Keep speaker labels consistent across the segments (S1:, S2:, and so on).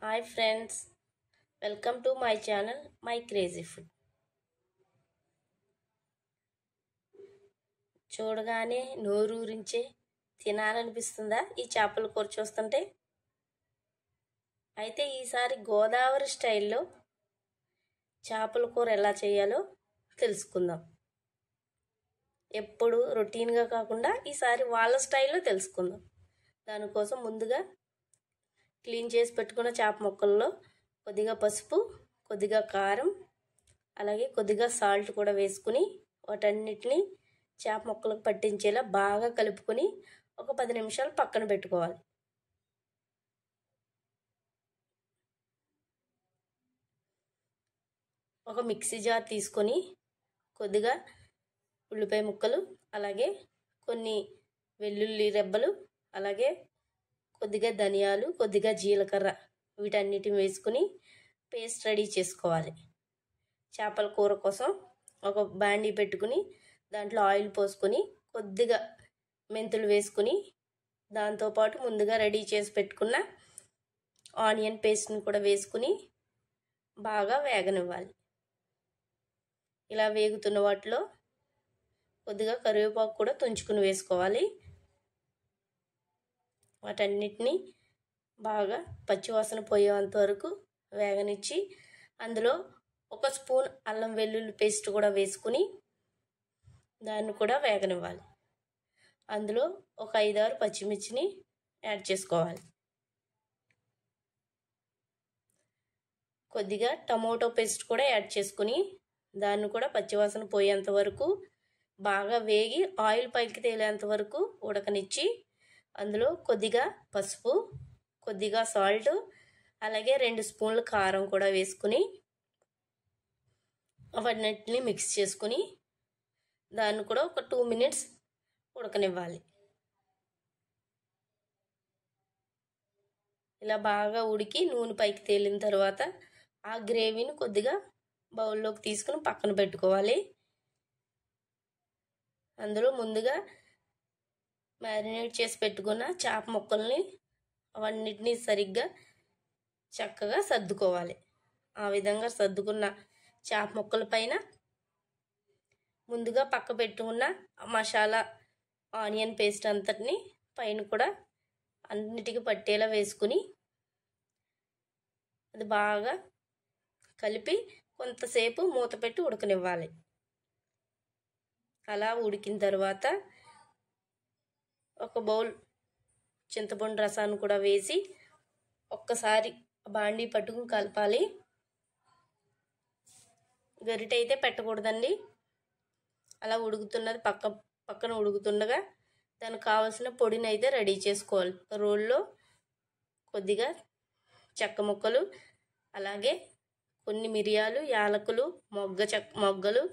S1: Hi friends, welcome to my channel My Crazy Food. చూడగానే నోరూరించే తినాలనిపిస్తుందా ఈ చేపల కూర చూస్తుంటే? అయితే ఈసారి గోదావరి స్టైల్లో చేపల కూర ఎలా చేయాలో తెలుసుకుందాం. ఎప్పుడు రొటీన్గా కాకుండా ఈసారి వాళ్ళ స్టైల్లో తెలుసుకుందాం. దానికోసం ముందుగా క్లీన్ చేసి పెట్టుకున్న చేప ముక్కల్లో కొద్దిగా పసుపు, కొద్దిగా కారం, అలాగే కొద్దిగా సాల్ట్ కూడా వేసుకుని వాటన్నిటిని చేప ముక్కలకు పట్టించేలా బాగా కలుపుకొని ఒక 10 నిమిషాలు పక్కన పెట్టుకోవాలి. ఒక మిక్సీ జార్ తీసుకొని కొద్దిగా ఉల్లిపాయ ముక్కలు, అలాగే కొన్ని వెల్లుల్లి రెబ్బలు, అలాగే కొద్దిగా ధనియాలు, కొద్దిగా జీలకర్ర వీటన్నిటిని వేసుకుని పేస్ట్ రెడీ చేసుకోవాలి. చేపల కూర కోసం ఒక బాండీ పెట్టుకుని దాంట్లో ఆయిల్ పోసుకొని కొద్దిగా మెంతులు వేసుకుని దాంతోపాటు ముందుగా రెడీ చేసి పెట్టుకున్న ఆనియన్ పేస్ట్ని కూడా వేసుకుని బాగా వేగనివ్వాలి. ఇలా వేగుతున్న వాటిలో కొద్దిగా కరివేపాకు కూడా తుంచుకుని వేసుకోవాలి. వాటన్నిటిని బాగా పచ్చివాసన పోయేంత వరకు వేగనిచ్చి అందులో 1 స్పూన్ అల్లం వెల్లుల్లి పేస్ట్ కూడా వేసుకుని దాన్ని కూడా వేగనివ్వాలి. అందులో ఒక 5-6 పచ్చిమిర్చిని యాడ్ చేసుకోవాలి. కొద్దిగా టమోటో పేస్ట్ కూడా యాడ్ చేసుకుని దాన్ని కూడా పచ్చివాసన పోయేంత వరకు బాగా వేగి ఆయిల్ పైకి తేలేంత వరకు ఉడకనిచ్చి అందులో కొద్దిగా పసుపు, కొద్దిగా సాల్ట్, అలాగే 2 స్పూన్లు కారం కూడా వేసుకుని అవన్నిటిని మిక్స్ చేసుకుని దాన్ని కూడా ఒక 2 మినిట్స్ ఉడకనివ్వాలి. ఇలా బాగా ఉడికి నూనె పైకి తేలిన తర్వాత ఆ గ్రేవీని కొద్దిగా బౌల్లోకి తీసుకుని పక్కన పెట్టుకోవాలి. అందులో ముందుగా మ్యారినేట్ చేసి పెట్టుకున్న చేప ముక్కల్ని అవన్నిటినీ సరిగ్గా చక్కగా సర్దుకోవాలి. ఆ విధంగా సర్దుకున్న చేప ముక్కల పైన ముందుగా పక్క పెట్టుకున్న మసాలా ఆనియన్ పేస్ట్ అంతటిని పైన కూడా అన్నిటికీ పట్టేలా వేసుకుని అది బాగా కలిపి కొంతసేపు మూత పెట్టి ఉడకనివ్వాలి. అలా ఉడికిన తర్వాత ఒక బౌల్ చింతపండు రసాన్ని కూడా వేసి ఒక్కసారి బాండీ పట్టుకుని కలపాలి. గరిటె అయితే పెట్టకూడదండి. అలా ఉడుకుతున్నది పక్కన ఉడుకుతుండగా దానికి కావాల్సిన పొడిని అయితే రెడీ చేసుకోవాలి. రోల్లో కొద్దిగా చెక్క ముక్కలు, అలాగే కొన్ని మిరియాలు, యాలకులు, మొగ్గలు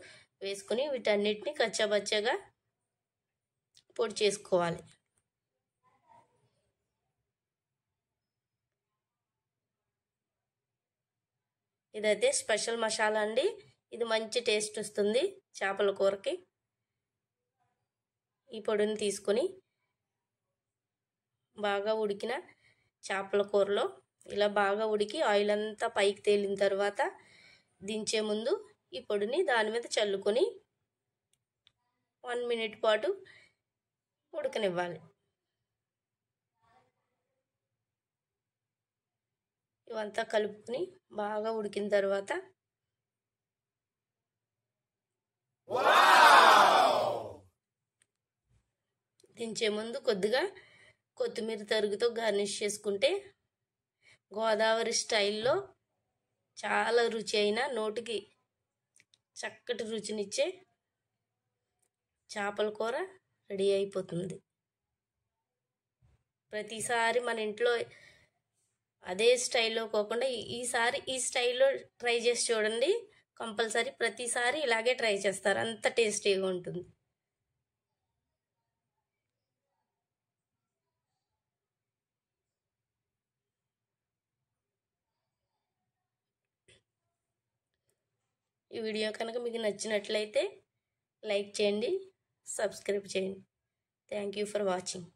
S1: వేసుకుని వీటన్నిటిని కచ్చాబచ్చాగా పొడి చేసుకోవాలి. ఇదైతే స్పెషల్ మసాలా అండి. ఇది మంచి టేస్ట్ వస్తుంది చేపల కూరకి. ఈ పొడిని తీసుకొని బాగా ఉడికిన చేపల కూరలో ఇలా బాగా ఉడికి ఆయిల్ అంతా పైకి తేలిన తర్వాత దించే ముందు ఈ పొడిని దాని మీద చల్లుకొని 1 మినిట్ పాటు ఉడకనివ్వాలి. ఇవంతా కలుపుకొని బాగా ఉడికిన తర్వాత దించే ముందు కొద్దిగా కొత్తిమీర తరుగుతో గార్నిష్ చేసుకుంటే గోదావరి స్టైల్లో చాలా రుచి అయిన నోటికి చక్కటి రుచినిచ్చే చేపల కూర రెడీ అయిపోతుంది. ప్రతిసారి మన ఇంట్లో అదే స్టైల్లో కాకుండా ఈసారి ఈ స్టైల్లో ట్రై చేసి చూడండి. కంపల్సరీ ప్రతిసారి ఇలాగే ట్రై చేస్తారు, అంత టేస్టీగా ఉంటుంది. ఈ వీడియో కనుక మీకు నచ్చినట్లయితే లైక్ చేయండి, సబ్స్క్రైబ్ చేయండి. Thank you for watching.